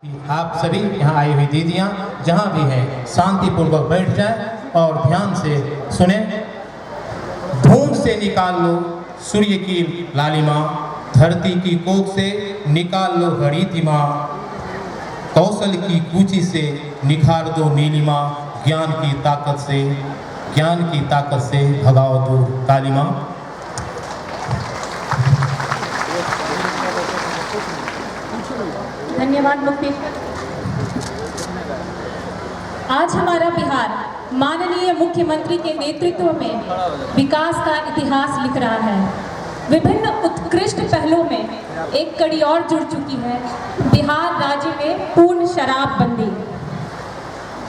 आप सभी यहाँ आई हुई दीदियाँ जहाँ भी हैं शांतिपूर्वक बैठ जाएं और ध्यान से सुने। धूम से निकाल लो सूर्य की लालिमा, धरती की कोख से निकाल लो हरितिमा, कौशल की कूची से निखार दो नीलिमा, ज्ञान की ताकत से भगाओ दो कालिमा। धन्यवाद मुफ्ती। आज हमारा बिहार माननीय मुख्यमंत्री के नेतृत्व में विकास का इतिहास लिख रहा है। विभिन्न उत्कृष्ट पहलों में एक कड़ी और जुड़ चुकी है, बिहार राज्य में पूर्ण शराबबंदी।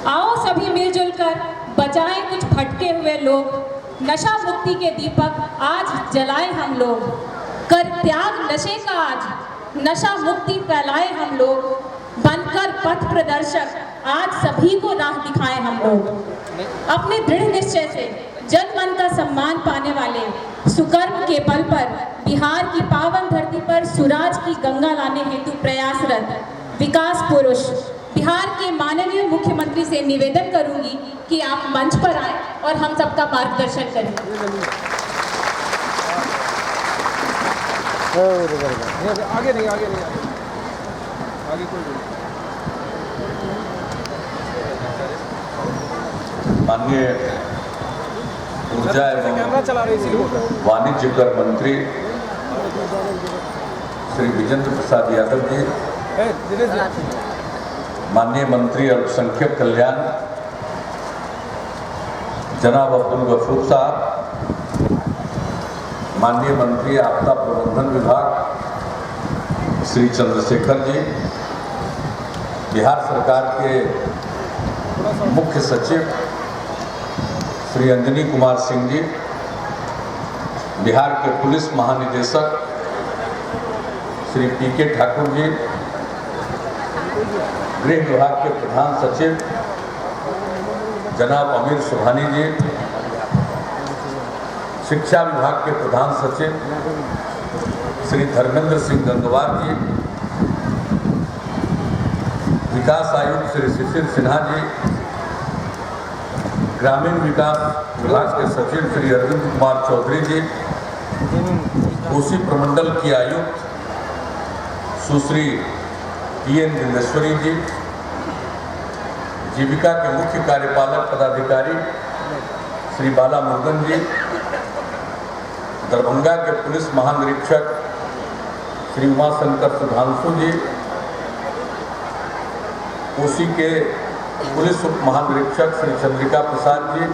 आओ सभी मिलजुल कर बचाएं कुछ भटके हुए लोग, नशा मुक्ति के दीपक आज जलाएं हम लोग, कर त्याग नशे का आज नशा मुक्ति फैलाए हम लोग, बनकर पथ प्रदर्शक आज सभी को राह दिखाएं हम लोग। अपने दृढ़ निश्चय से जन मन का सम्मान पाने वाले सुकर्म के बल पर बिहार की पावन धरती पर सुराज की गंगा लाने हेतु प्रयासरत विकास पुरुष बिहार के माननीय मुख्यमंत्री से निवेदन करूंगी कि आप मंच पर आए और हम सबका मार्गदर्शन करें। आगे नहीं आगे कोई नहीं। माननीय ऊर्जा एवं वाणिज्य कर मंत्री श्री विजेंद्र प्रसाद यादव जी, माननीय मंत्री अल्पसंख्यक कल्याण जनाब अब्दुल गफूर साहब, माननीय मंत्री आपदा प्रबंधन विभाग श्री चंद्रशेखर जी, बिहार सरकार के मुख्य सचिव श्री अंजनी कुमार सिंह जी, बिहार के पुलिस महानिदेशक श्री पी.के. ठाकुर जी, गृह विभाग के प्रधान सचिव जनाब अमीर सुभानी जी, शिक्षा विभाग के प्रधान सचिव श्री धर्मेंद्र सिंह गंगवार जी, विकास आयुक्त श्री शिशिर सिन्हा जी, ग्रामीण विकास विभाग के सचिव श्री अरविंद कुमार चौधरी जी, कोसी प्रमंडल की आयुक्त सुश्री पी.एन. दिनेश्वरी जी, जीविका के मुख्य कार्यपालक पदाधिकारी श्री बाला मुर्गन जी, दरभंगा के पुलिस महानिरीक्षक श्री उमाशंकर सुधांशु जी, कोसी के पुलिस उप महानिरीक्षक श्री चंद्रिका प्रसाद जी,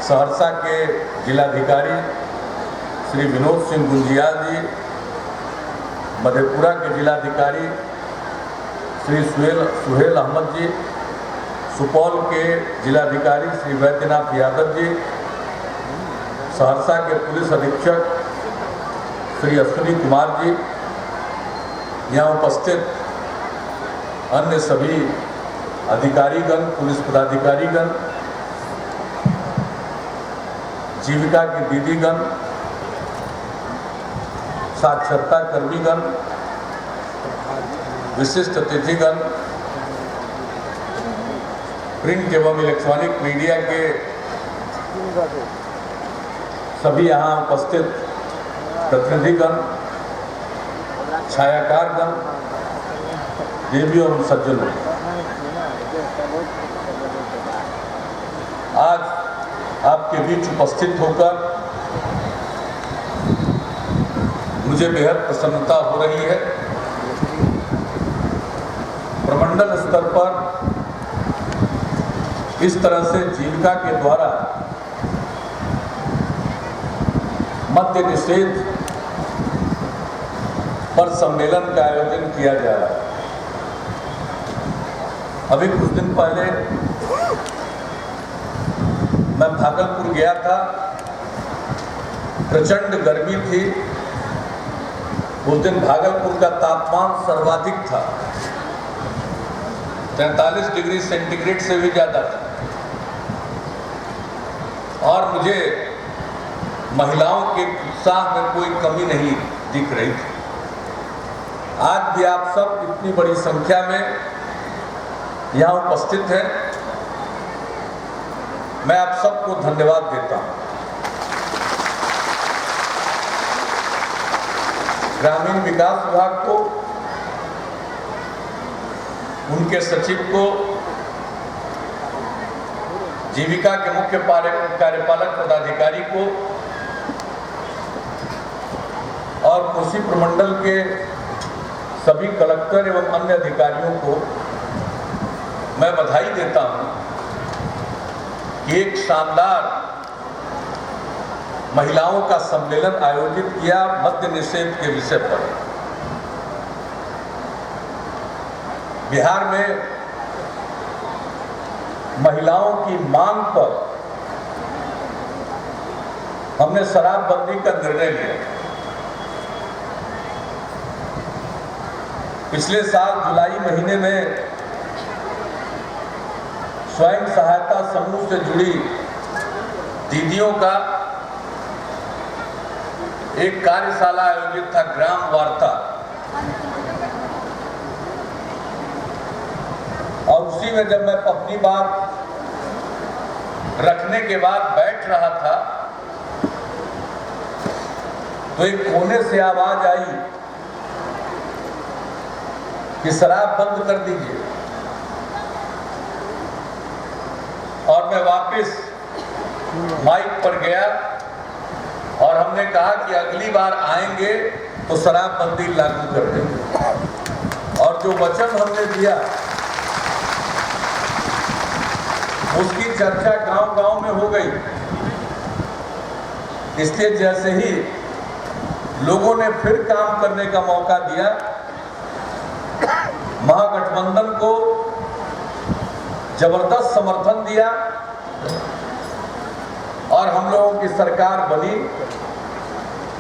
सहरसा के जिलाधिकारी श्री विनोद सिंह गुंजियाल जी, मधेपुरा के जिलाधिकारी श्री सुहेल अहमद जी, सुपौल के जिलाधिकारी श्री वैद्यनाथ यादव जी, सहरसा के पुलिस अधीक्षक श्री अश्विनी कुमार जी, यहाँ उपस्थित अन्य सभी अधिकारीगण, पुलिस पदाधिकारीगण, जीविका की दीदीगण, साक्षरता कर्मीगण, विशिष्ट अतिथिगण, प्रिंट एवं इलेक्ट्रॉनिक मीडिया के सभी यहाँ उपस्थित प्रतिनिधिगण, छायाकारगण, देवी एवं सज्जनों, आज आपके बीच उपस्थित होकर मुझे बेहद प्रसन्नता हो रही है। प्रमंडल स्तर पर इस तरह से जीविका के द्वारा मद्य निषेध पर सम्मेलन का आयोजन किया जा रहा है। अभी कुछ दिन पहले मैं भागलपुर गया था, प्रचंड गर्मी थी। उस दिन भागलपुर का तापमान सर्वाधिक था, 43 डिग्री सेंटीग्रेड से भी ज़्यादा था, और मुझे महिलाओं के उत्साह में कोई कमी नहीं दिख रही थी। आज भी आप सब इतनी बड़ी संख्या में यहाँ उपस्थित हैं, मैं आप सबको धन्यवाद देता हूँ। ग्रामीण विकास विभाग को, उनके सचिव को, जीविका के मुख्य कार्यपालक पदाधिकारी को और कोसी प्रमंडल के सभी कलेक्टर एवं अन्य अधिकारियों को मैं बधाई देता हूं कि एक शानदार महिलाओं का सम्मेलन आयोजित किया मद्य निषेध के विषय पर। बिहार में महिलाओं की मांग पर हमने शराबबंदी का निर्णय लिया। पिछले साल जुलाई महीने में स्वयं सहायता समूह से जुड़ी दीदियों का एक कार्यशाला आयोजित था, ग्राम वार्ता, और उसी में जब मैं अपनी बात रखने के बाद बैठ रहा था तो एक कोने से आवाज आई कि शराब बंद कर दीजिए, और मैं वापस माइक पर गया और हमने कहा कि अगली बार आएंगे तो शराबबंदी लागू कर देंगे। और जो वचन हमने दिया उसकी चर्चा गांव-गांव में हो गई। इसलिए जैसे ही लोगों ने फिर काम करने का मौका दिया, महागठबंधन को जबरदस्त समर्थन दिया और हम लोगों की सरकार बनी।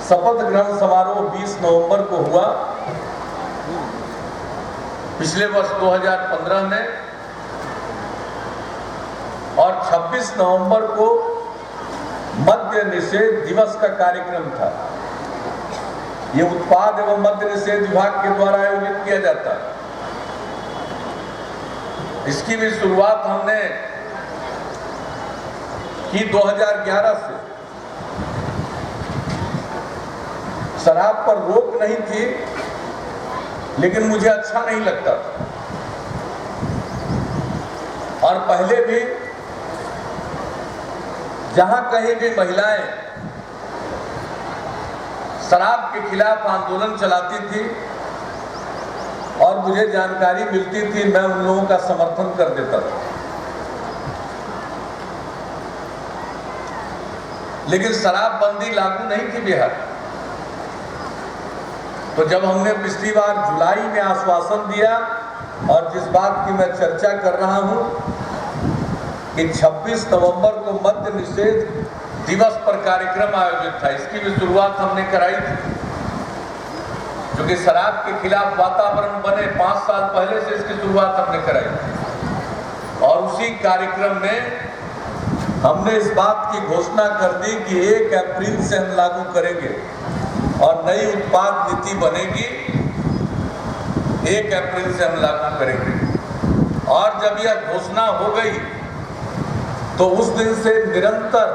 शपथ ग्रहण समारोह 20 नवंबर को हुआ। पिछले वर्ष 2015 में, और 26 नवंबर को मद्य निषेध दिवस का कार्यक्रम था। ये उत्पाद एवं मद्य निषेध विभाग के द्वारा आयोजित किया जाता है। इसकी भी शुरुआत हमने की 2011 से। शराब पर रोक नहीं थी, लेकिन मुझे अच्छा नहीं लगता था। और पहले भी जहां कहीं भी महिलाएं शराब के खिलाफ आंदोलन चलाती थी और मुझे जानकारी मिलती थी, मैं उन लोगों का समर्थन कर देता था। लेकिन शराबबंदी लागू नहीं थी बिहार। तो जब हमने पिछली बार जुलाई में आश्वासन दिया, और जिस बात की मैं चर्चा कर रहा हूं कि 26 नवंबर को मद्य निषेध दिवस पर कार्यक्रम आयोजित था, इसकी भी शुरुआत हमने कराई थी, क्योंकि शराब के खिलाफ वातावरण बने 5 साल पहले से इसकी शुरुआत हमने कराई थी। और उसी कार्यक्रम में हमने इस बात की घोषणा कर दी कि 1 अप्रैल से हम लागू करेंगे और नई उत्पाद नीति बनेगी। 1 अप्रैल से हम लागू करेंगे। और जब यह घोषणा हो गई तो उस दिन से निरंतर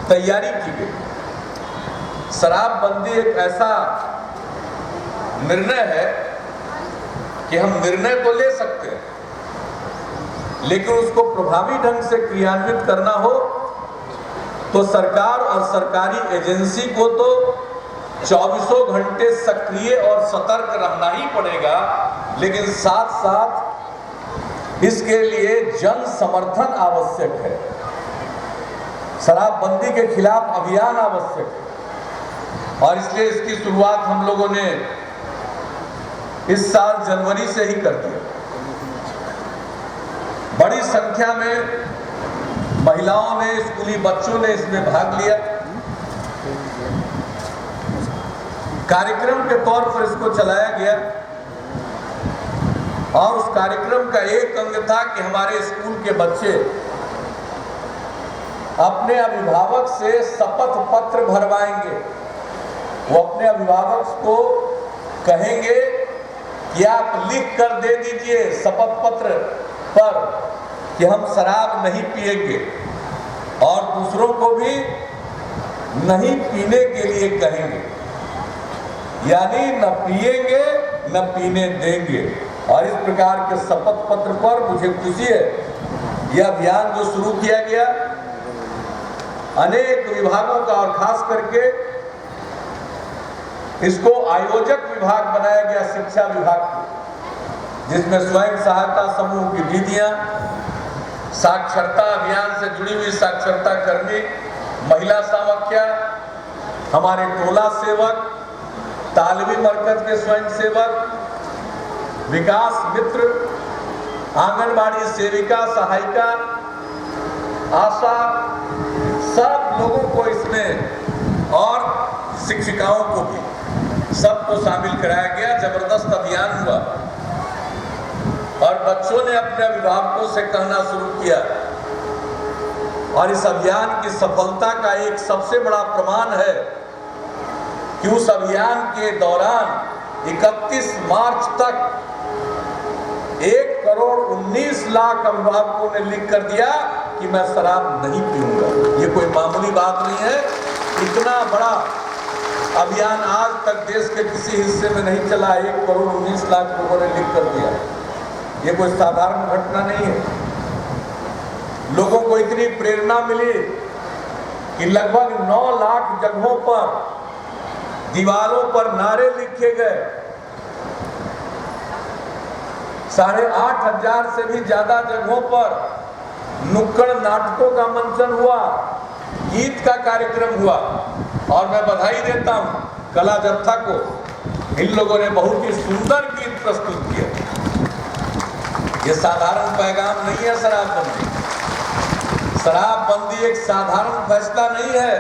तैयारी की गई। शराबबंदी एक ऐसा निर्णय है कि हम निर्णय तो ले सकते हैं, लेकिन उसको प्रभावी ढंग से क्रियान्वित करना हो तो सरकार और सरकारी एजेंसी को तो 24 घंटे सक्रिय और सतर्क रहना ही पड़ेगा, लेकिन साथ साथ इसके लिए जन समर्थन आवश्यक है। शराबबंदी के खिलाफ अभियान आवश्यक है, और इसलिए इसकी शुरुआत हम लोगों ने इस साल जनवरी से ही कर दी। बड़ी संख्या में महिलाओं ने, स्कूली बच्चों ने इसमें भाग लिया। कार्यक्रम के तौर पर इसको चलाया गया, और उस कार्यक्रम का एक अंग था कि हमारे स्कूल के बच्चे अपने अभिभावक से शपथ पत्र भरवाएंगे। वो अपने अभिभावक को कहेंगे कि आप लिख कर दे दीजिए शपथ पत्र पर कि हम शराब नहीं पिएंगे और दूसरों को भी नहीं पीने के लिए कहेंगे, यानी न पिएंगे न पीने देंगे। और इस प्रकार के शपथ पत्र पर मुझे खुशी है, यह अभियान जो शुरू किया गया अनेक विभागों का और खास करके इसको आयोजक विभाग बनाया गया शिक्षा विभाग को, जिसमें स्वयं सहायता समूह की दीदियां, साक्षरता अभियान से जुड़ी हुई साक्षरता कर्मी, महिला समाख्या, हमारे टोला सेवक, तालवी मरकज के स्वयं सेवक, विकास मित्र, आंगनबाड़ी सेविका, सहायिका, आशा, सब लोगों को इसमें और शिक्षिकाओं को भी सबको शामिल कराया गया। जबरदस्त अभियान हुआ और बच्चों ने अपने अभिभावकों से कहना शुरू किया। और इस अभियान की सफलता का एक सबसे बड़ा प्रमाण है कि उस अभियान के दौरान 31 मार्च तक 1,19,00,000 अभिभावकों ने लिख कर दिया कि मैं शराब नहीं पीऊंगा। ये कोई मामूली बात नहीं है। इतना बड़ा अभियान आज तक देश के किसी हिस्से में नहीं चला। 1,19,00,000 लोगों ने लिख कर दिया। ये कोई साधारण घटना नहीं है। लोगों को इतनी प्रेरणा मिली कि लगभग 9 लाख जगहों पर दीवारों पर नारे लिखे गए। 8,500 से भी ज्यादा जगहों पर नुक्कड़ नाटकों का मंचन हुआ, गीत का कार्यक्रम हुआ। और मैं बधाई देता हूं कला जत्था को, इन लोगों ने बहुत ही सुंदर गीत प्रस्तुत किया। ये साधारण पैगाम नहीं है शराबबंदी। शराबबंदी एक साधारण फैसला नहीं है,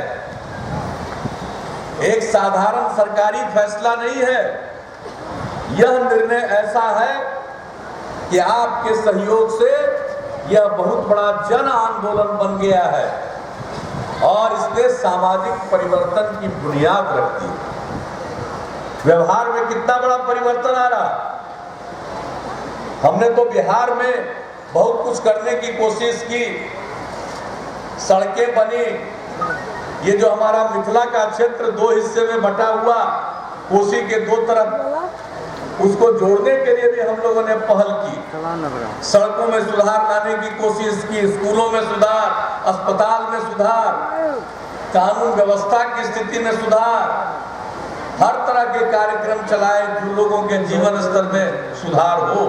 एक साधारण सरकारी फैसला नहीं है। यह निर्णय ऐसा है कि आपके सहयोग से यह बहुत बड़ा जन आंदोलन बन गया है और इसने सामाजिक परिवर्तन की बुनियाद रखी है। व्यवहार में कितना बड़ा परिवर्तन आ रहा। हमने तो बिहार में बहुत कुछ करने की कोशिश की, सड़कें बनी। ये जो हमारा मिथिला का क्षेत्र 2 हिस्से में बटा हुआ, कोसी के 2 तरफ, उसको जोड़ने के लिए भी हम लोगों ने पहल की। सड़कों में सुधार लाने की कोशिश की, स्कूलों में सुधार, अस्पताल में सुधार, कानून व्यवस्था की स्थिति में सुधार, हर तरह के कार्यक्रम चलाए जो लोगों के जीवन स्तर में सुधार हो।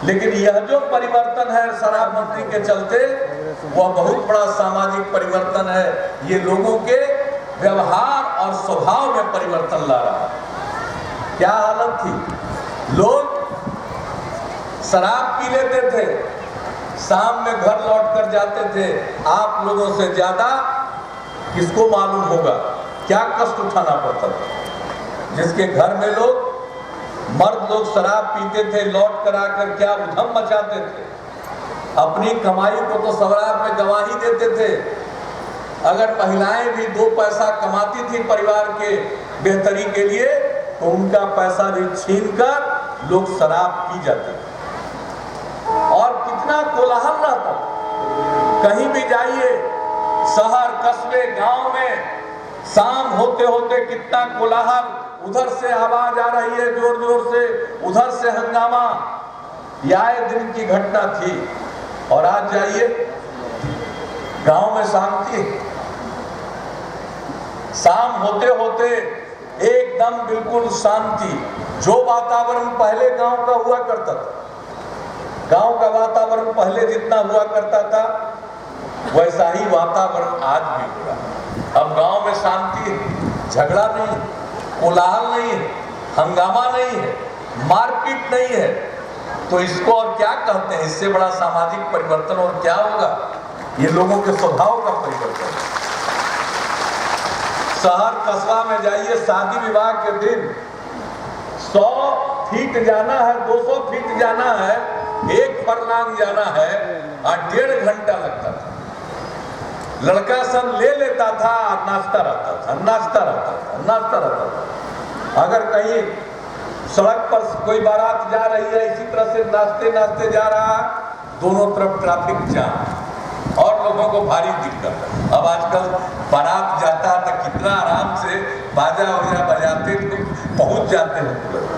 लेकिन यह जो परिवर्तन है शराबबंदी के चलते, वह बहुत बड़ा सामाजिक परिवर्तन है। ये लोगों के व्यवहार और स्वभाव में परिवर्तन ला रहा है। क्या हालत थी, लोग शराब पी लेते थे, शाम में घर लौट कर जाते थे। आप लोगों से ज्यादा किसको मालूम होगा क्या कष्ट उठाना पड़ता था। जिसके घर में लोग मर्द लोग शराब पीते थे, लौट कर आकर क्या उधम मचाते थे। अपनी कमाई को तो शराब में गंवा ही देते थे। अगर महिलाएं भी 2 पैसा कमाती थी परिवार के बेहतरी के लिए, तो उनका पैसा भी छीनकर लोग शराब पी जाते थे। और कितना कोलाहल रहता। कहीं भी जाइए, शहर, कस्बे, गांव में, शाम होते होते कितना कोलाहल। उधर से आवाज आ रही है जोर जोर से, उधर से हंगामा। यह आए दिन की घटना थी। और आज जाइए, गांव में शांति। शाम होते होते एकदम बिल्कुल शांति। जो वातावरण पहले गांव का हुआ करता था, गांव का वातावरण पहले जितना हुआ करता था, वैसा ही वातावरण आज भी हुआ। अब गांव में शांति है, झगड़ा नहीं, कोलाहल नहीं है, हंगामा नहीं है, मारपीट नहीं है। तो इसको और क्या कहते हैं? इससे बड़ा सामाजिक परिवर्तन और क्या होगा? ये लोगों के स्वभाव का परिवर्तन। शहर कस्बा में जाइए, शादी विवाह के दिन 100 फीट जाना है, 200 फीट जाना है, 1 फरलांग जाना है, 1.5 घंटा लगता था। लड़का सब ले लेता था, नाचता रहता था, नाचता रहता था, नाचता रहता था। अगर कहीं सड़क पर कोई बारात जा रही है, इसी तरह से नाचते नाचते जा रहा है, दोनों तरफ ट्रैफिक जाम और लोगों को भारी दिक्कत। अब आजकल बारात जाता है तो कितना आराम से बाजा वजा बजाते पहुंच जाते हैं तुरंत।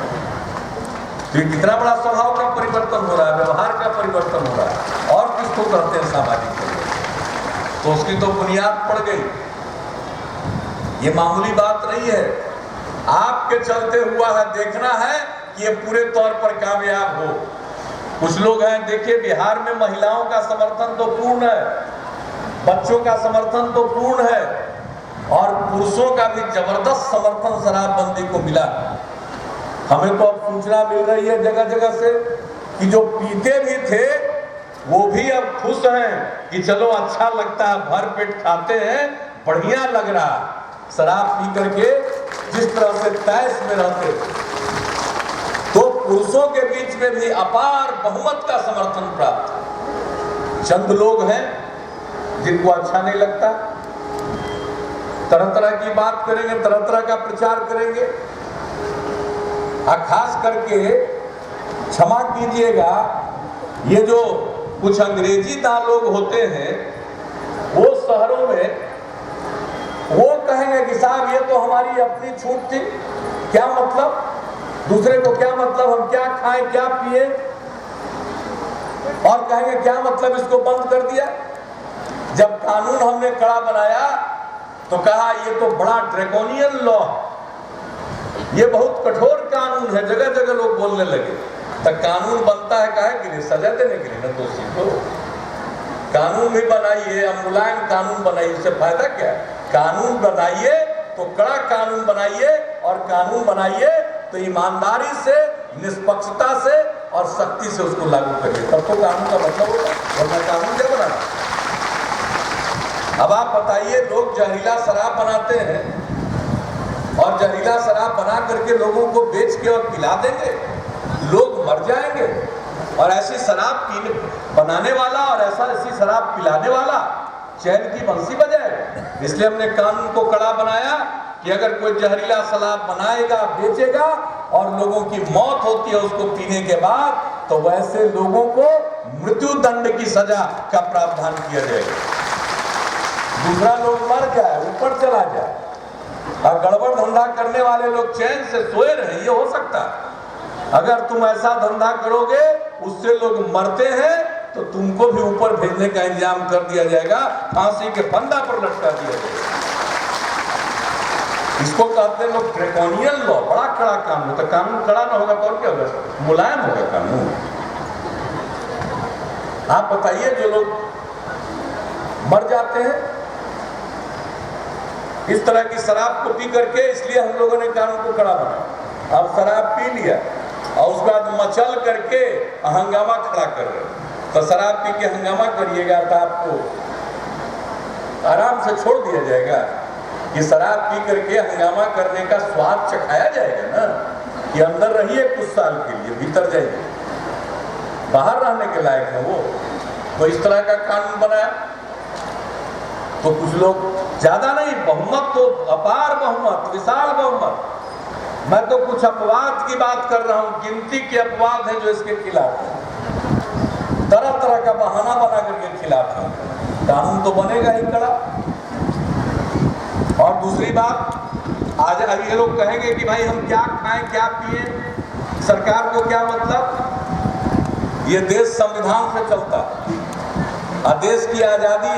तो ये कितना बड़ा स्वभाव का परिवर्तन हो रहा है, व्यवहार का परिवर्तन हो रहा है। और किसको कहते हैं सामाजिक परिवर्तन? तो उसकी तो बुनियाद पड़ गई। ये मामूली बात नहीं है, आपके चलते हुआ है। देखना है कि ये पूरे तौर पर कामयाब हो। कुछ लोग हैं, देखिए बिहार में महिलाओं का समर्थन तो पूर्ण है, बच्चों का समर्थन तो पूर्ण है, और पुरुषों का भी जबरदस्त समर्थन शराबबंदी को मिला। हमें तो अब सूचना मिल रही है जगह जगह से कि जो पीते भी थे वो भी अब खुश हैं कि चलो अच्छा लगता है, भर पेट खाते हैं, बढ़िया लग रहा। शराब पी करके जिस तरह से तैश में रहते, तो पुरुषों के बीच में भी अपार बहुमत का समर्थन प्राप्त। चंद लोग हैं जिनको अच्छा नहीं लगता, तरह तरह की बात करेंगे, तरह तरह का प्रचार करेंगे। खास करके क्षमा कीजिएगा, ये जो कुछ अंग्रेजी दां लोग होते हैं, वो शहरों में वो कहेंगे कि साहब ये तो हमारी अपनी छूट थी, क्या मतलब, दूसरे को क्या मतलब, हम क्या खाएं क्या पिए, और कहेंगे क्या मतलब इसको बंद कर दिया। जब कानून हमने कड़ा बनाया तो कहा ये तो बड़ा ड्रैकोनियन लॉ, ये बहुत कठोर कानून है, जगह जगह लोग बोलने लगे। तो कानून बनता है काहे के लिए? सजा देने के लिए ना दोषी को। कानून भी बनाइए, अब मुलायम कानून बनाइए, इससे फायदा क्या है? कानून बनाइए तो कड़ा कानून बनाइए, और कानून बनाइए तो ईमानदारी से, निष्पक्षता से और सख्ती से उसको लागू करिए, तब तो कानून का मतलब होगा, वरना कानून क्या बनाना। अब आप बताइए, लोग जहरीला शराब बनाते हैं और जहरीला शराब बना करके लोगों को बेच के और पिला देंगे, लोग मर जाएंगे। और ऐसी शराब पीने बनाने वाला और ऐसी शराब पिलाने वाला चैन की बंसी बजाएगा। इसलिए हमने कानून को कड़ा बनाया कि अगर कोई जहरीला शराब बनाएगा, बेचेगा और लोगों की मौत होती है उसको पीने के बाद, तो वैसे लोगों को मृत्यु दंड की सजा का प्रावधान किया जाएगा। दूसरा लोग मर जाए, ऊपर चला जाए, और गड़बड़ धंधा करने वाले लोग चैन से सोए रहे, ये हो सकता है। अगर तुम ऐसा धंधा करोगे, उससे लोग मरते हैं, तो तुमको भी ऊपर भेजने का इंतजाम कर दिया जाएगा, फांसी के फंदा पर लटका दिया जाएगा। इसको कहते हैं लोग ड्रैकोनियन लॉ, बड़ा कड़ा कानून। तो कानून कड़ा ना होगा तो और क्या होगा? मुलायम होगा कानून। आप बताइए, जो लोग मर जाते हैं इस तरह की शराब को पी करके, इसलिए हम लोगों ने कानून को कड़ा बनाया। अब शराब पी लिया और उसके बाद मचल करके हंगामा खड़ा कर रहे हैं, तो शराब पी के हंगामा करिएगा तो आपको आराम से छोड़ दिया जाएगा कि शराब पी करके हंगामा करने का स्वाद चखाया जाएगा ना, कि अंदर रहिए कुछ साल के लिए, भीतर जाइए, बाहर रहने के लायक है वो। तो इस तरह का कानून बनाया। तो कुछ लोग, ज्यादा नहीं, बहुमत तो अपार बहुमत, विशाल बहुमत। मैं तो कुछ अपवाद की बात कर रहा हूं, गिनती के अपवाद हैं जो इसके खिलाफ हैं, तरह तरह का बहाना बना करके खिलाफ है। कानून तो बनेगा ही कड़ा। और दूसरी बात, आज ये लोग कहेंगे कि भाई हम क्या खाएं क्या पिए, सरकार को क्या मतलब। ये देश संविधान से चलता, और देश की आजादी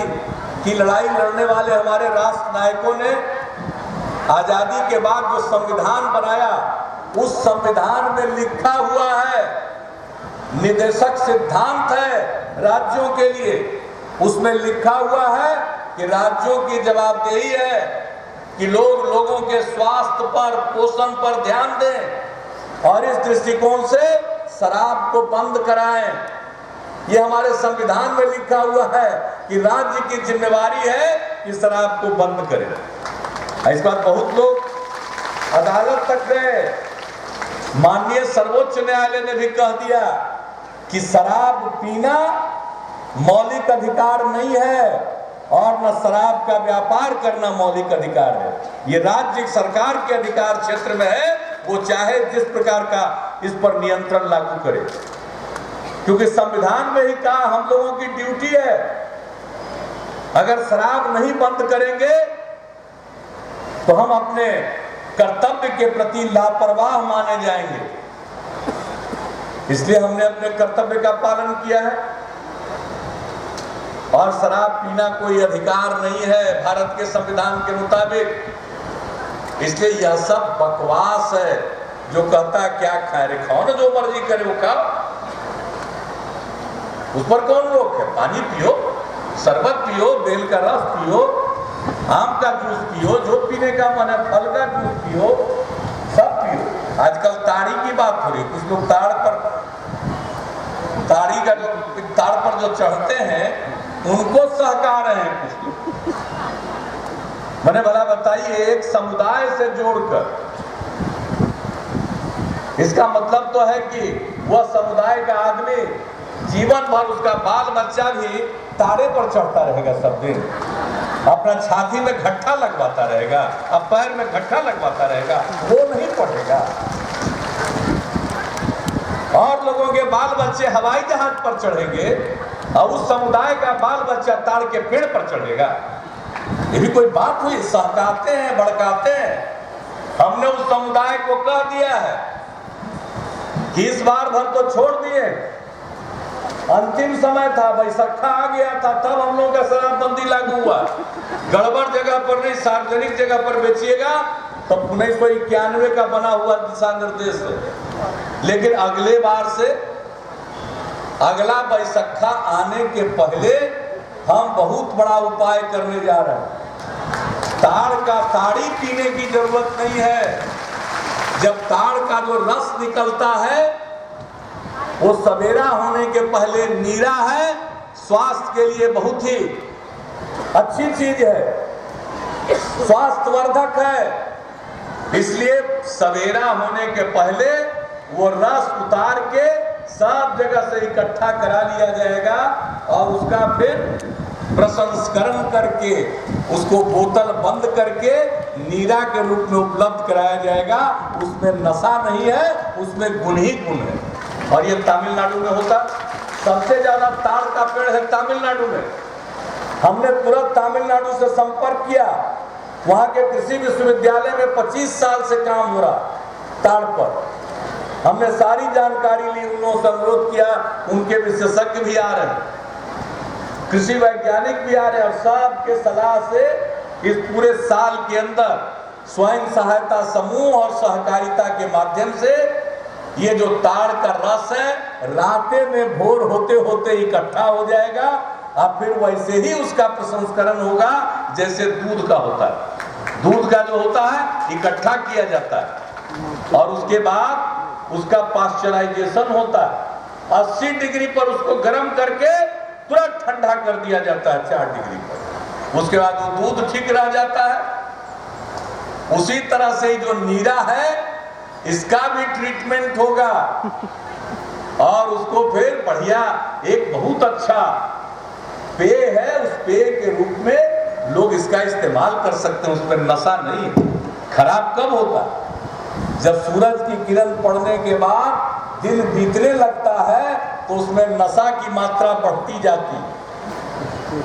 की लड़ाई लड़ने वाले हमारे राष्ट्र नायकों ने आजादी के बाद जो संविधान बनाया, उस संविधान में लिखा हुआ है, निर्देशक सिद्धांत है राज्यों के लिए। उसमें लिखा हुआ है कि राज्यों की जवाबदेही है कि लोगों के स्वास्थ्य पर, पोषण पर ध्यान दें, और इस दृष्टिकोण से शराब को बंद कराएं। ये हमारे संविधान में लिखा हुआ है कि राज्य की जिम्मेवारी है कि शराब को बंद करें। इस बात बहुत लोग अदालत तक गए, माननीय सर्वोच्च न्यायालय ने भी कह दिया कि शराब पीना मौलिक अधिकार नहीं है, और न शराब का व्यापार करना मौलिक अधिकार है। ये राज्य सरकार के अधिकार क्षेत्र में है वो चाहे जिस प्रकार का इस पर नियंत्रण लागू करे, क्योंकि संविधान में ही कहा हम लोगों की ड्यूटी है। अगर शराब नहीं बंद करेंगे तो हम अपने कर्तव्य के प्रति लापरवाह माने जाएंगे। इसलिए हमने अपने कर्तव्य का पालन किया है। और शराब पीना कोई अधिकार नहीं है भारत के संविधान के मुताबिक। इसलिए यह सब बकवास है जो कहता है क्या खाए रे, खाओ ना, जो मर्जी करे वो खाओ, उस पर कौन रोक है। पानी पियो, शरबत पियो, बेल का रस पियो, आम का जूस पियो, जो पीने का मन है, फल का जूस पियो, सब पियो। आजकल ताड़ी की बात हो रही, कुछ लोग ताड़ पर जो चढ़ते हैं उनको सहका रहे हैं कुछ लोग। मैंने भला बताइए, एक समुदाय से जोड़कर, इसका मतलब तो है कि वह समुदाय का आदमी जीवन भर, उसका बाल बच्चा भी तारे पर चढ़ता रहेगा, सब दिन अपना छाती में घट्टा लगवाता रहेगा, अब पैर में घट्टा लगवाता रहेगा, वो नहीं पढ़ेगा। और लोगों के बाल बच्चे हवाई जहाज पर चढ़ेंगे और उस समुदाय का बाल बच्चा ताड़ के पेड़ पर चढ़ेगा। ये भी कोई बात हुई? सहकाते हैं, भड़काते हैं। हमने उस समुदाय को कह दिया है कि इस बार भर तो छोड़ दिए, अंतिम समय था, बैसखा आ गया था, तब हम लोगों का शराबबंदी लागू हुआ। गड़बड़ जगह पर नहीं, सार्वजनिक जगह पर बेचिएगा तो 1991 का बना हुआ दिशा निर्देश है। लेकिन अगले बार से, अगला बैसखा आने के पहले हम बहुत बड़ा उपाय करने जा रहे हैं। ताड़ का ताड़ी पीने की जरूरत नहीं है। जब ताड़ का जो रस निकलता है वो सवेरा होने के पहले नीरा है, स्वास्थ्य के लिए बहुत ही अच्छी चीज है, स्वास्थ्यवर्धक है। इसलिए सवेरा होने के पहले वो रस उतार के सब जगह से इकट्ठा करा लिया जाएगा और उसका फिर प्रसंस्करण करके उसको बोतल बंद करके नीरा के रूप में उपलब्ध कराया जाएगा। उसमें नशा नहीं है, उसमें गुण ही गुण है। और ये तमिलनाडु में होता, सबसे ज्यादा ताड़ का पेड़ है तमिलनाडु में। हमने तुरंत तमिलनाडु से संपर्क किया, वहां के कृषि विश्वविद्यालय में 25 साल से काम हो रहा ताड़ पर। हमने सारी जानकारी ली, उन लोगों से अनुरोध किया, उनके विशेषज्ञ भी आ रहे हैं, कृषि वैज्ञानिक भी आ रहे हैं, और सबके सलाह से इस पूरे साल के अंदर स्वयं सहायता समूह और सहकारिता के माध्यम से ये जो ताड़ का रस है राते में भोर होते होते इकट्ठा हो जाएगा और फिर वैसे ही उसका प्रसंस्करण होगा जैसे दूध का होता है। दूध का जो होता है इकट्ठा किया जाता है और उसके बाद उसका पाश्चराइजेशन होता है। 80 डिग्री पर उसको गर्म करके तुरंत ठंडा कर दिया जाता है 4 डिग्री पर। उसके बाद वो दूध ठीक रह जाता है। उसी तरह से जो नीरा है इसका भी ट्रीटमेंट होगा और उसको फिर बढ़िया एक बहुत अच्छा पेय है, उस पेय के रूप में लोग इसका इस्तेमाल कर सकते हैं। उसमें नशा नहीं। खराब कब होता? जब सूरज की किरण पड़ने के बाद दिन बीतने लगता है तो उसमें नशा की मात्रा बढ़ती जाती,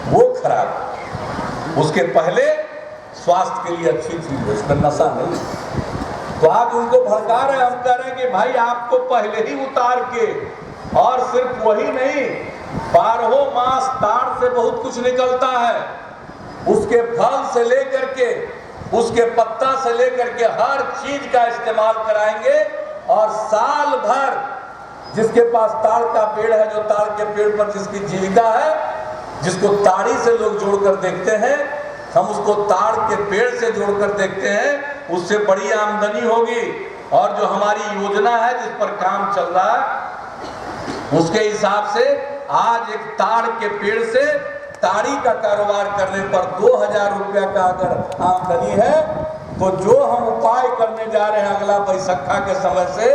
वो खराब। उसके पहले स्वास्थ्य के लिए अच्छी चीज है, उसमें नशा नहीं। तो आज उनको भड़का रहे, हम कह रहे हैं कि भाई आपको पहले ही उतार के, और सिर्फ वही नहीं, 12 मास ताड़ से बहुत कुछ निकलता है। उसके फल से लेकर के, उसके पत्ता से लेकर के हर चीज का इस्तेमाल कराएंगे। और साल भर जिसके पास ताड़ का पेड़ है, जो ताड़ के पेड़ पर जिसकी जीविका है, जिसको ताड़ी से लोग जोड़कर देखते हैं, हम उसको ताड़ के पेड़ से जोड़कर देखते हैं, उससे बड़ी आमदनी होगी। और जो हमारी योजना है जिस पर काम चल रहा है उसके हिसाब से आज एक ताड़ के पेड़ से ताड़ी का कारोबार करने पर 2000 रुपया का अगर आमदनी है तो जो हम उपाय करने जा रहे हैं अगला बैसखा के समय से,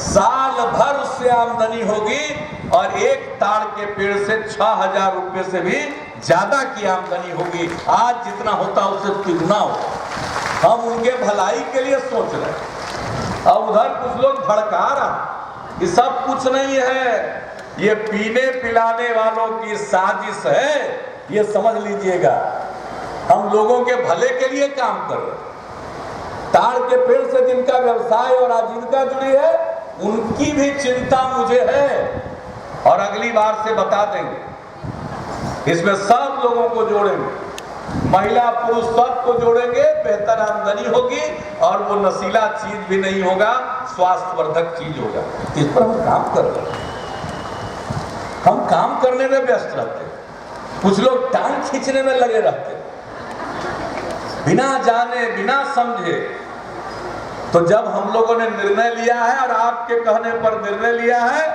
साल भर उससे आमदनी होगी और एक ताड़ के पेड़ से 6000 रुपये से भी ज्यादा की आमदनी होगी। आज जितना होता उससे तिगुना हो। हम उनके भलाई के लिए सोच रहे हैं। और उधर कुछ लोग भड़का रहा, ये सब कुछ नहीं है, ये पीने पिलाने वालों की साजिश है, ये समझ लीजिएगा। हम लोगों के भले के लिए काम कर रहे हैं। ताड़ के पेड़ से जिनका व्यवसाय और आजीविका जुड़ी है, उनकी भी चिंता मुझे है, और अगली बार से बता देंगे। इसमें सब लोगों को जोड़ेंगे, महिला पुरुष सबको जोड़ेंगे, बेहतर आमदनी होगी, और वो नशीला चीज भी नहीं होगा, स्वास्थ्यवर्धक चीज होगा। इस पर हम काम कर रहे हैं। हम काम करने में व्यस्त रहते, कुछ लोग टांग खींचने में लगे रहते, बिना जाने बिना समझे। तो जब हम लोगों ने निर्णय लिया है, और आपके कहने पर निर्णय लिया है,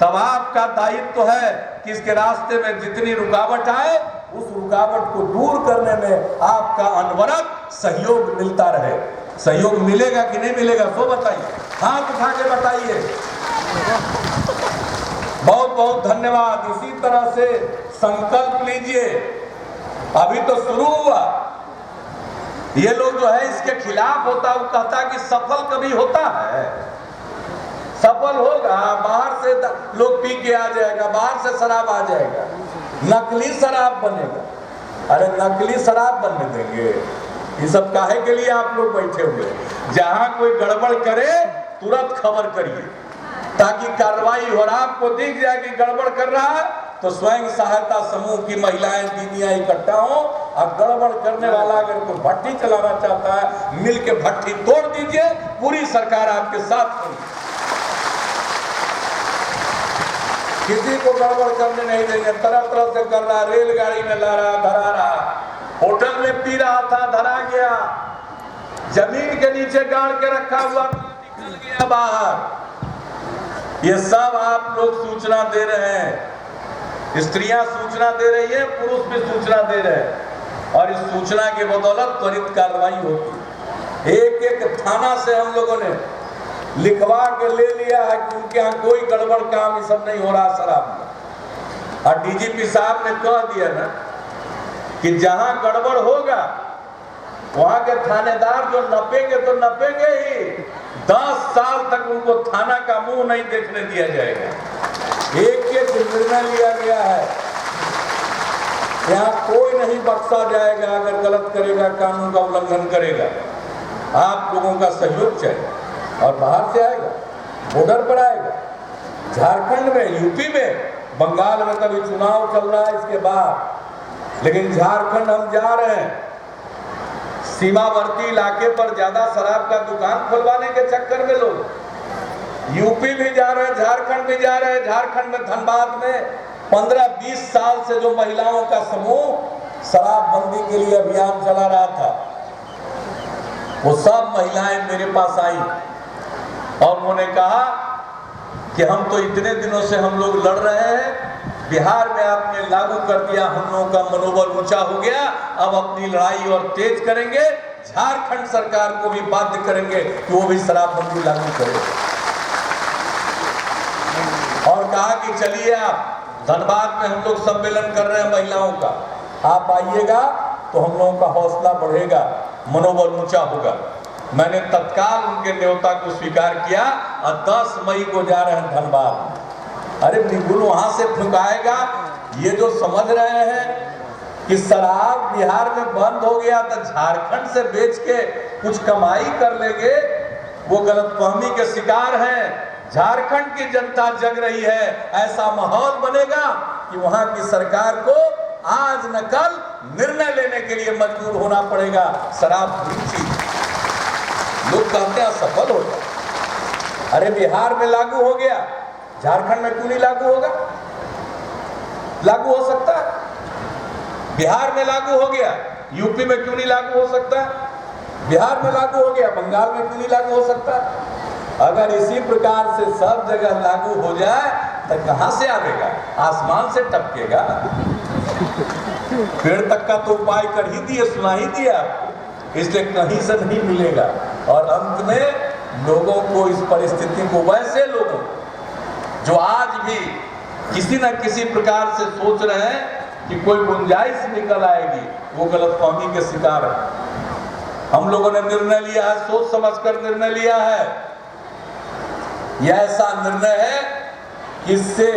तब आपका दायित्व है कि इसके रास्ते में जितनी रुकावट आए, उस रुकावट को दूर करने में आपका अनवरत सहयोग मिलता रहे। सहयोग मिलेगा कि नहीं मिलेगा, सो बताइए, हाथ उठा के बताइए। बहुत बहुत धन्यवाद। इसी तरह से संकल्प लीजिए, अभी तो शुरू हुआ। ये लोग जो है इसके खिलाफ होता, वो कहता है कि सफल कभी होता है, सफल होगा, बाहर से लोग पी के आ जाएगा, बाहर से शराब आ जाएगा, नकली शराब बनेगा। अरे नकली शराब बनने देंगे? ये सब काहे के लिए आप लोग बैठे हुए? जहां कोई गड़बड़ करे तुरंत खबर करिए, ताकि कार्रवाई हो। और आपको दिख जाए कि गड़बड़ कर रहा है, तो स्वयं सहायता समूह की महिलाएं दीदियां इकट्ठा हो, और गड़बड़ करने वाला अगर कोई भट्टी चलाना चाहता है, मिल के भट्टी तोड़ दीजिए, पूरी सरकार आपके साथ होगी। किसी को गड़बड़ करने नहीं देंगे। तरह तरह से कर रहा, रेलगाड़ी में ला रहा, धरा रहा, होटल में पी रहा था, धरा गया, जमीन के नीचे गाड़ के रखा हुआ, निकल गया बाहर। ये सब आप लोग सूचना दे रहे हैं, स्त्रियां सूचना दे रही है, पुरुष भी सूचना दे रहे हैं, और इस सूचना की बदौलत त्वरित कार्रवाई होगी। एक एक थाना से हम लोगों ने लिखवा के ले लिया है कि उनके यहाँ कोई गड़बड़ काम ये सब नहीं हो रहा शराब में। और डीजीपी साहब ने कह दिया ना कि जहां गड़बड़ होगा वहां के थानेदार जो नपेंगे तो नपेंगे ही, 10 साल तक उनको थाना का मुंह नहीं देखने दिया जाएगा। एक एक निर्णय लिया गया है, यहाँ कोई नहीं बख्शा जाएगा अगर गलत करेगा, कानून का उल्लंघन करेगा। आप लोगों का सहयोग चाहिए, और बाहर से आएगा, बॉर्डर पर आएगा, झारखंड में, यूपी में, बंगाल में तभी चुनाव चल रहा है इसके बाद, लेकिन झारखंड हम जा रहे हैं। सीमावर्ती इलाके पर ज्यादा शराब का दुकान खुलवाने के चक्कर में लोग यूपी भी जा रहे हैं, झारखंड भी जा रहे हैं। झारखंड में धनबाद में 15-20 साल से जो महिलाओं का समूह शराबबंदी के लिए अभियान चला रहा था, वो सब महिलाएं मेरे पास आई और उन्होंने कहा कि हम तो इतने दिनों से हम लोग लड़ रहे हैं, बिहार में आपने लागू कर दिया, हम लोगों का मनोबल ऊंचा हो गया, अब अपनी लड़ाई और तेज करेंगे, झारखंड सरकार को भी बाध्य करेंगे कि वो भी शराबबंदी लागू करे। और कहा कि चलिए आप, धनबाद में हम लोग सम्मेलन कर रहे हैं महिलाओं का, आप आइएगा तो हम लोगों का हौसला बढ़ेगा, मनोबल ऊंचा होगा। मैंने तत्काल उनके न्योता को स्वीकार किया और 10 मई को जा रहे हैं धनबाद। अरे बिल्कुल वहां से फुकाएगा। ये जो समझ रहे हैं कि शराब बिहार में बंद हो गया तो झारखंड से बेच के कुछ कमाई कर लेंगे, वो गलतफहमी के शिकार हैं। झारखंड की जनता जग रही है, ऐसा माहौल बनेगा कि वहां की सरकार को आज न कल निर्णय लेने के लिए मजबूर होना पड़ेगा। शराब बुरी चीज, लोग कहते हैं सफल हो जाए। अरे बिहार में लागू हो गया, झारखंड में क्यों नहीं लागू होगा? लागू हो सकता है। बिहार में लागू हो गया, यूपी में क्यों नहीं लागू हो सकता? बिहार में लागू हो गया, बंगाल में क्यों नहीं लागू हो सकता? अगर इसी प्रकार से सब जगह लागू हो जाए तो कहां से आएगा? आसमान से टपकेगा। पेड़ तक का तो उपाय कर ही दिए, सुना ही दिया, इसलिए कहीं से नहीं मिलेगा। और अंत में लोगों को इस परिस्थिति को, वैसे लोगों जो आज भी किसी न किसी प्रकार से सोच रहे हैं कि कोई गुंजाइश निकल आएगी, वो गलतफहमी के शिकार है। हम लोगों ने निर्णय लिया है, सोच समझकर निर्णय लिया है यह ऐसा निर्णय है कि इससे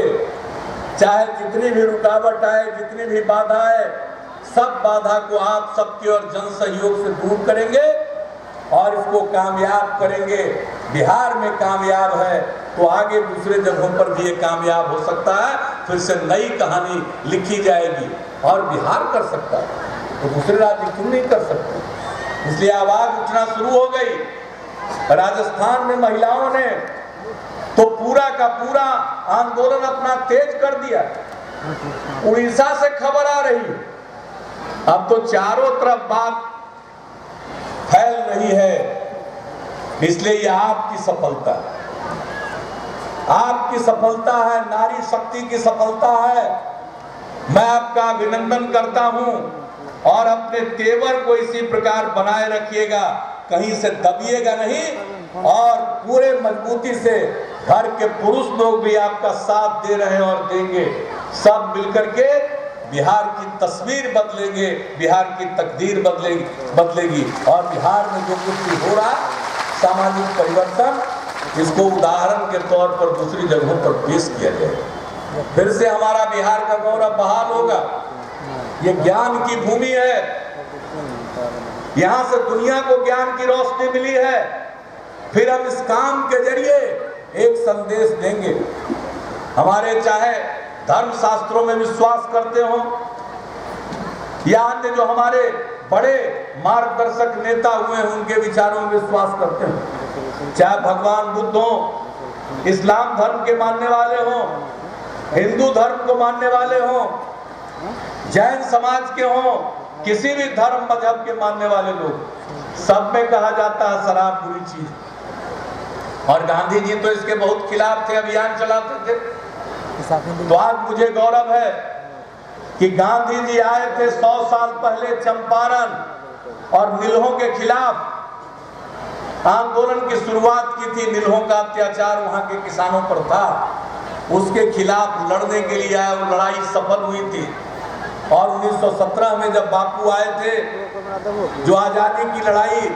चाहे जितनी भी रुकावट आए, जितनी भी बाधा आए, सब बाधा को आप सबके और जन सहयोग से दूर करेंगे और इसको कामयाब करेंगे। बिहार में कामयाब है तो आगे दूसरे जगहों पर भी ये कामयाब हो सकता है, फिर से नई कहानी लिखी जाएगी और बिहार कर सकता है तो दूसरे राज्य क्यों नहीं कर सकते। इसलिए आवाज उठना शुरू हो गई। राजस्थान में महिलाओं ने तो पूरा का पूरा आंदोलन अपना तेज कर दिया। उड़ीसा से खबर आ रही, अब तो चारों तरफ बात फैल रही है। इसलिए ये आपकी सफलता है, आपकी सफलता है, नारी शक्ति की सफलता है। मैं आपका अभिनंदन करता हूं और अपने तेवर को इसी प्रकार बनाए रखिएगा, कहीं से दबिएगा नहीं और पूरे मजबूती से घर के पुरुष लोग भी आपका साथ दे रहे हैं और देंगे। सब मिलकर के बिहार की तस्वीर बदलेंगे, बिहार की तकदीर बदलेगी और बिहार में जो कुछ भी हो रहा सामाजिक परिवर्तन, इसको उदाहरण के तौर पर दूसरी जगहों पर पेश किया जाए। फिर से हमारा बिहार का गौरव बहाल होगा। ये ज्ञान की भूमि है, यहाँ से दुनिया को ज्ञान की रोशनी मिली है। फिर हम इस काम के जरिए एक संदेश देंगे। हमारे चाहे धर्म शास्त्रों में विश्वास करते हो या अन्य जो हमारे बड़े मार्गदर्शक नेता हुए हैं उनके विचारों में विश्वास करते हो, चाहे भगवान बुद्ध हो, इस्लाम धर्म के मानने वाले हो, हिंदू धर्म को मानने वाले हो, जैन समाज के हो, किसी भी धर्म मजहब के मानने वाले लोग, सब में कहा जाता है शराब बुरी चीज। और गांधी जी तो इसके बहुत खिलाफ थे, अभियान चलाते थे। तो आज मुझे गौरव है कि गांधी जी आए थे 100 साल पहले चंपारण और नील्हों के खिलाफ आंदोलन की शुरुआत की थी। नील्हों का अत्याचार वहां के किसानों पर था, उसके खिलाफ लड़ने के लिए आए, वो लड़ाई सफल हुई थी। और 1917 में जब बापू आए थे, जो आजादी की लड़ाई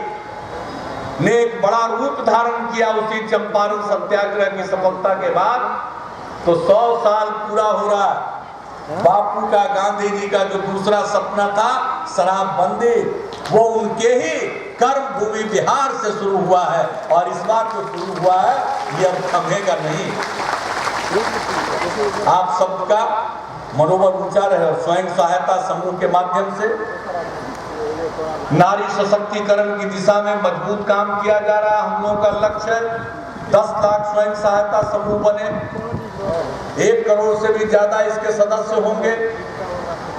ने एक बड़ा रूप धारण किया उसी चंपारण सत्याग्रह की सफलता के बाद, तो 100 साल पूरा हो रहा है। बापू का, गांधी जी का जो दूसरा सपना था शराब बंदी, वो उनके ही कर्म भूमि बिहार से शुरू हुआ है और इस बार जो शुरू हुआ है ये अब थमेगा नहीं। आप सबका मनोबल ऊंचा रहे। स्वयं सहायता समूह के माध्यम से नारी सशक्तिकरण की दिशा में मजबूत काम किया जा रहा है। हम लोगों का लक्ष्य है 10 लाख स्वयं सहायता समूह बने, 1 करोड़ से भी ज्यादा इसके सदस्य होंगे।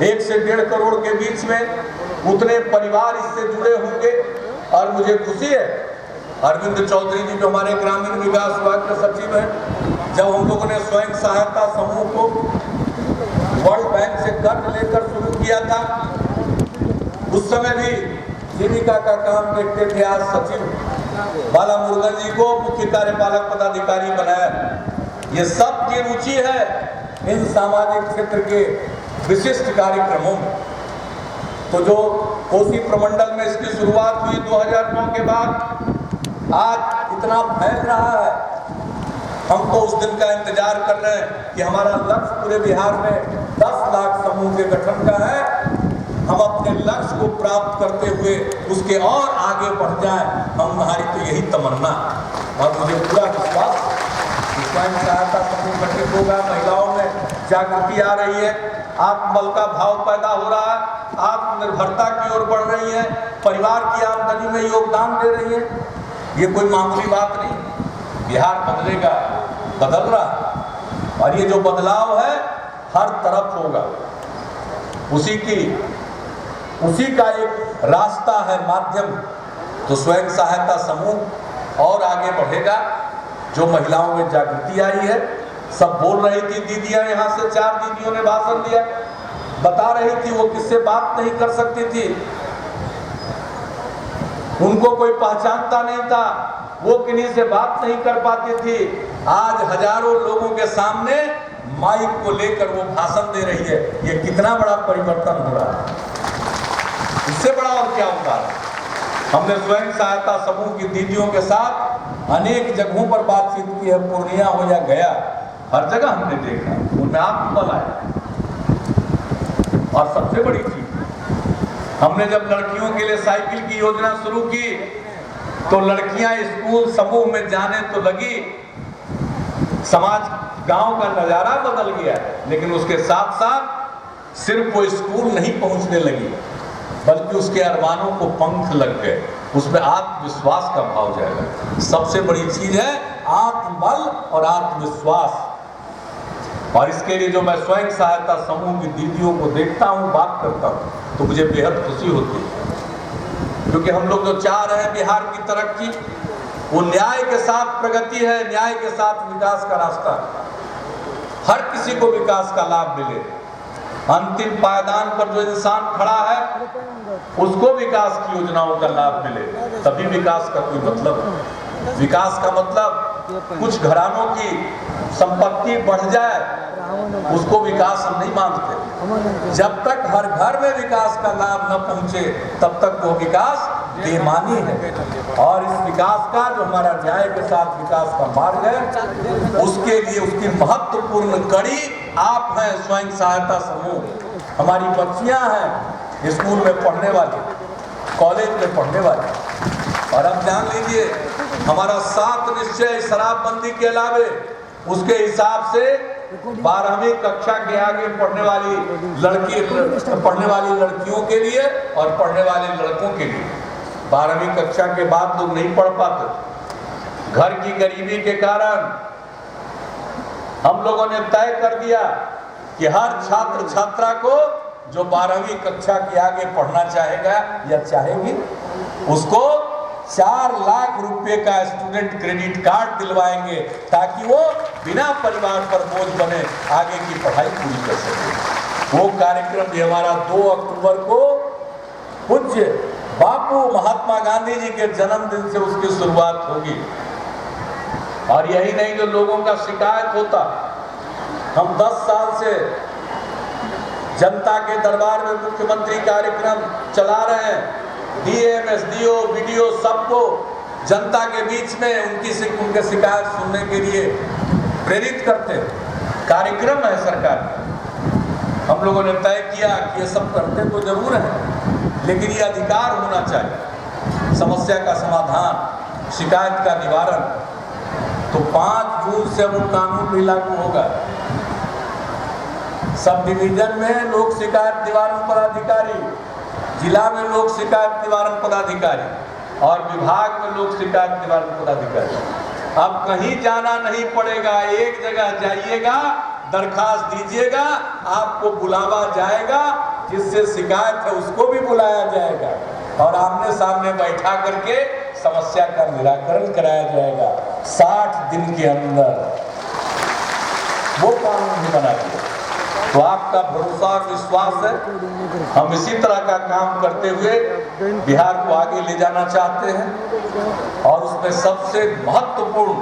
1 से 1.5 करोड़ के बीच में उतने परिवार इससे जुड़े होंगे। और मुझे खुशी है अरविंद चौधरी जी जो हमारे ग्रामीण विकास विभाग के सचिव हैं, जब हम लोगों ने स्वयं सहायता समूह को वर्ल्ड बैंक से कर्ज लेकर शुरू किया था, उस समय भी जीविका का काम देखते थे। आज सचिव बाला मुरुगन जी को मुख्य कार्यपालक पदाधिकारी बनाया। ये सब की रुचि है इन सामाजिक क्षेत्र के विशिष्ट कार्यक्रमों में। तो जो कोसी प्रमंडल में इसकी शुरुआत हुई 2009 के बाद आज इतना फैल रहा है, हम तो उस दिन का इंतजार कर रहे हैं कि हमारा लक्ष्य पूरे बिहार में 10 लाख समूह के गठन का है। हम अपने लक्ष्य को प्राप्त करते हुए उसके और आगे बढ़ जाएं, हमारी तो यही तमन्ना। और मुझे पूरा विश्वास स्वयं सहायता समूह गठित होगा, महिलाओं में जागृति आ रही है, आत्मबल का भाव पैदा हो रहा है, आत्मनिर्भरता की ओर बढ़ रही है, परिवार की आमदनी में योगदान दे रही है। ये कोई मामूली बात नहीं। बिहार बदलेगा, बदल रहा, और ये जो बदलाव है हर तरफ होगा। उसी का एक रास्ता है, माध्यम। तो स्वयं सहायता समूह और आगे बढ़ेगा। जो महिलाओं में जागृति आई है, सब बोल रही थी दीदियां, यहाँ से 4 दीदियों ने भाषण दिया, बता रही थी वो किससे बात नहीं कर सकती थी, उनको कोई पहचानता नहीं था, वो किन्हीं से बात नहीं कर पाती थी। आज हजारों लोगों के सामने माइक को लेकर वो भाषण दे रही है। ये कितना बड़ा परिवर्तन हो रहा है, इससे बड़ा और क्या होता है। हमने स्वयं सहायता समूह की दीदियों के साथ अनेक जगहों पर बातचीत की है, पूर्णिया हो या गया, हर जगह हमने देखा, उनमें आत्मबल आया। और सबसे बड़ी चीज, हमने जब लड़कियों के लिए साइकिल की योजना शुरू की तो लड़कियां स्कूल समूह में जाने तो लगी, समाज गांव का नजारा बदल गया। लेकिन उसके साथ साथ सिर्फ वो स्कूल नहीं पहुंचने लगी, बल्कि उसके अरमानों को पंख लग गए, उसमें आत्मविश्वास का भाव जाएगा। सबसे बड़ी चीज है आत्मबल और आत्मविश्वास। और इसके लिए जो मैं स्वयं सहायता समूह की दीदियों को देखता हूँ, बात करता हूँ, तो मुझे बेहद खुशी होती है। क्योंकि हम लोग जो चाह रहे हैं बिहार की तरक्की, वो न्याय के साथ प्रगति है, न्याय के साथ विकास का रास्ता। हर किसी को विकास का लाभ मिले, अंतिम पायदान पर जो इंसान खड़ा है उसको विकास की योजनाओं का लाभ मिले, तभी विकास का कोई मतलब है। विकास का मतलब कुछ घरानों की संपत्ति बढ़ जाए, उसको विकास हम नहीं मानते। जब तक हर घर में विकास का लाभ न पहुंचे, तब तक वो विकास बेमानी है। और इस विकास का जो हमारा न्याय के साथ विकास का मार्ग है, उसके लिए उसकी महत्वपूर्ण कड़ी आप हैं, स्वयं सहायता समूह। हमारी बच्चियां हैं स्कूल में पढ़ने वाली, कॉलेज में पढ़ने वाली। और अब जान लीजिए, हमारा 7 निश्चय शराबबंदी के अलावे उसके हिसाब से 12वीं कक्षा के आगे पढ़ने वाली लड़कियों के लिए और पढ़ने वाले लड़कों के लिए, 12वीं कक्षा के बाद लोग नहीं पढ़ पाते। घर की गरीबी के कारण हम लोगों ने तय कर दिया कि हर छात्र छात्रा को जो 12वीं कक्षा के आगे पढ़ना चाहेगा या चाहेगी, उसको 4 लाख रुपए का स्टूडेंट क्रेडिट कार्ड दिलवाएंगे, ताकि वो बिना परिवार पर बोझ बने आगे की पढ़ाई पूरी कर सके। वो कार्यक्रम भी हमारा 2 अक्टूबर को पूज्य बापू महात्मा गांधी जी के जन्मदिन से उसकी शुरुआत होगी। और यही नहीं, जो लोगों का शिकायत होता, हम 10 साल से जनता के दरबार में मुख्यमंत्री कार्यक्रम चला रहे हैं। डीएम, एसडीओ, बीडीओ सबको जनता के बीच में उनकी शिकायत सुनने के लिए प्रेरित करते हैं। कार्यक्रम है सरकार का। हम लोगों ने तय किया कि ये सब करते तो जरूर है, लेकिन ये अधिकार होना चाहिए। समस्या का समाधान, शिकायत का निवारण, तो 5 जून से वो कानून भी लागू होगा। सब डिवीजन में लोक शिकायत निवारण पदाधिकारी, जिला में लोक शिकायत निवारण पदाधिकारी और विभाग में लोक शिकायत निवारण पदाधिकारी। अब कहीं जाना नहीं पड़ेगा, एक जगह जाइएगा, दरखास्त दीजिएगा, आपको बुलावा जाएगा, जिससे शिकायत है उसको भी बुलाया जाएगा और आमने सामने बैठा करके समस्या का निराकरण कराया जाएगा 60 दिन के अंदर। वो कानून भी बना दिया। तो आपका भरोसा और विश्वास है, हम इसी तरह का काम करते हुए बिहार को आगे ले जाना चाहते हैं। और उसमें सबसे महत्वपूर्ण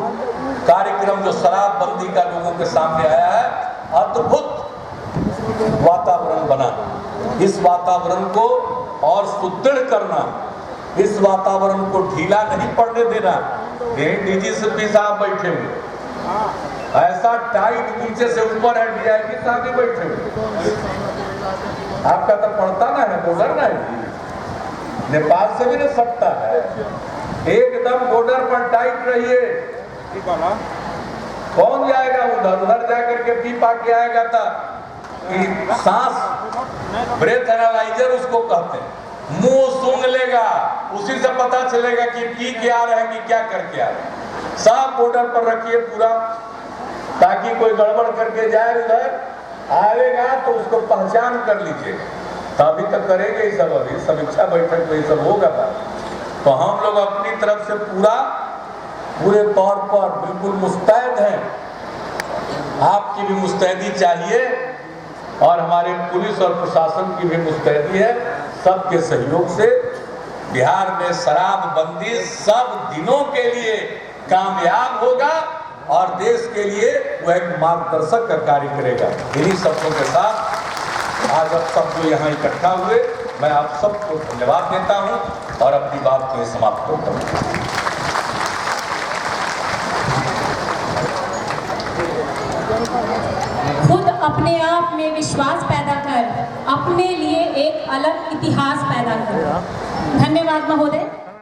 कार्यक्रम जो शराबबंदी का लोगों के सामने आया है, अद्भुत वातावरण बना। इस वातावरण को और सुदृढ़ करना, इस वातावरण को ढीला नहीं पड़ने देना। डीजीपी साहब बैठे हुए, ऐसा टाइट नीचे से ऊपर है, डीआईजी साहब भी बैठे हुए। आपका तो पड़ता ना है, बॉर्डर ना है, नेपाल से भी नहीं सकता है। एकदम बॉर्डर पर टाइट रहिए। कौन जाएगा उधर? उधर जाकर के पी पा के आएगा था कि सांस, ब्रेथ एनालाइजर उसको कहते हैं, मुंह सूंघ लेगा, उसी से पता चलेगा कि पी के आ रहे हैं कि क्या करके आ रहे हैं। सब बॉर्डर पर रखिए पूरा, ताकि कोई गड़बड़ करके जाए उधर आएगा तो उसको पहचान कर लीजिए। तभी तक करेंगे ये सब, अभी समीक्षा बैठक में ये सब होगा। तो हम लोग अपनी तरफ से पूरे तौर पर बिल्कुल मुस्तैद हैं। आपकी भी मुस्तैदी चाहिए और हमारे पुलिस और प्रशासन की भी मुस्तैदी है। सबके सहयोग से बिहार में शराबबंदी सब दिनों के लिए कामयाब होगा और देश के लिए वह एक मार्गदर्शक का कार्य करेगा। इन्हीं शब्दों के साथ आज आप सब जो यहाँ इकट्ठा हुए, मैं आप सबको धन्यवाद देता हूँ और अपनी बात को समाप्त करता हूँ। खुद अपने आप में विश्वास पैदा कर अपने लिए एक अलग इतिहास पैदा कर। धन्यवाद महोदय।